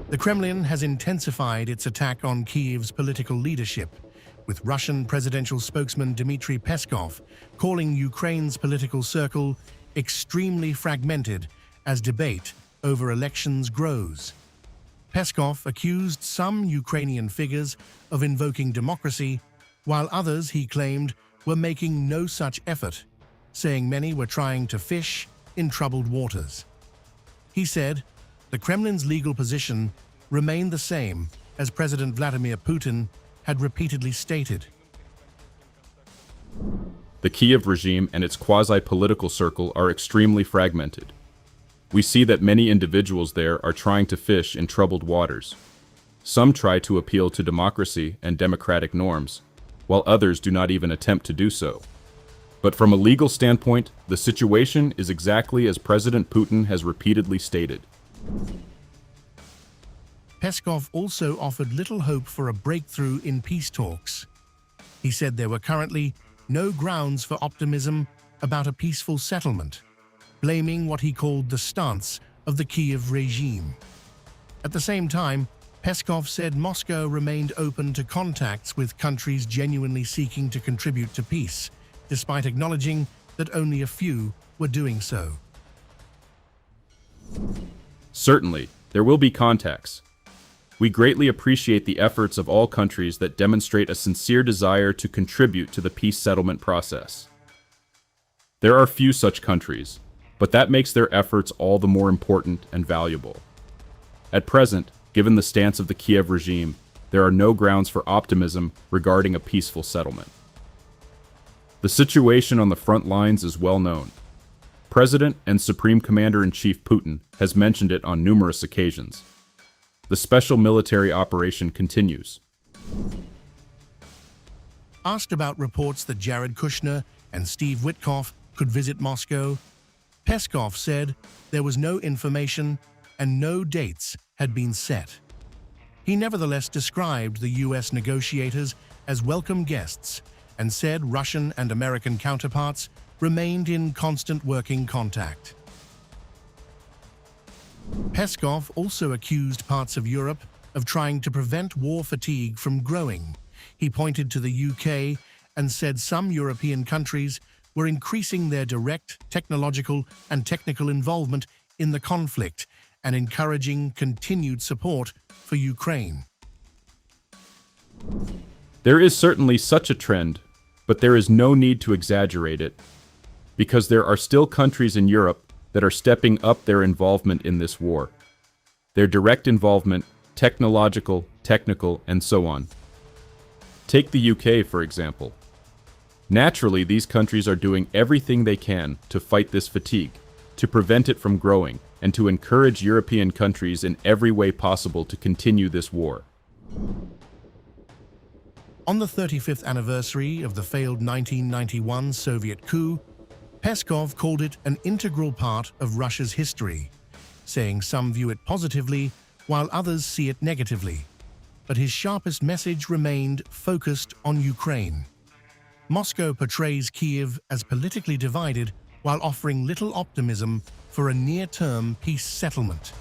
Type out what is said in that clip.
The Kremlin has intensified its attack on Kyiv's political leadership, with Russian presidential spokesman Dmitry Peskov calling Ukraine's political circle extremely fragmented as debate over elections grows. Peskov accused some Ukrainian figures of invoking democracy, while others, he claimed, were making no such effort, saying many were trying to fish in troubled waters. He said, the Kremlin's legal position remained the same as President Vladimir Putin had repeatedly stated. The Kyiv regime and its quasi-political circle are extremely fragmented. We see that many individuals there are trying to fish in troubled waters. Some try to appeal to democracy and democratic norms, while others do not even attempt to do so. But from a legal standpoint, the situation is exactly as President Putin has repeatedly stated. Peskov also offered little hope for a breakthrough in peace talks. He said there were currently no grounds for optimism about a peaceful settlement, blaming what he called the stance of the Kyiv regime. At the same time, Peskov said Moscow remained open to contacts with countries genuinely seeking to contribute to peace, despite acknowledging that only a few were doing so. Certainly, there will be contacts. We greatly appreciate the efforts of all countries that demonstrate a sincere desire to contribute to the peace settlement process. There are few such countries, but that makes their efforts all the more important and valuable. At present, given the stance of the Kyiv regime, there are no grounds for optimism regarding a peaceful settlement. The situation on the front lines is well known. President and Supreme Commander-in-Chief Putin has mentioned it on numerous occasions. The special military operation continues. Asked about reports that Jared Kushner and Steve Witkoff could visit Moscow, Peskov said there was no information and no dates had been set. He nevertheless described the U.S. negotiators as welcome guests and said Russian and American counterparts remained in constant working contact. Peskov also accused parts of Europe of trying to prevent war fatigue from growing. He pointed to the UK and said some European countries were increasing their direct technological and technical involvement in the conflict and encouraging continued support for Ukraine. There is certainly such a trend, but there is no need to exaggerate it, because there are still countries in Europe that are stepping up their involvement in this war. Their direct involvement, technological, technical, and so on. Take the UK, for example. Naturally, these countries are doing everything they can to fight this fatigue, to prevent it from growing, and to encourage European countries in every way possible to continue this war. On the 35th anniversary of the failed 1991 Soviet coup, Peskov called it an integral part of Russia's history, saying some view it positively while others see it negatively. But his sharpest message remained focused on Ukraine. Moscow portrays Kyiv as politically divided while offering little optimism for a near-term peace settlement.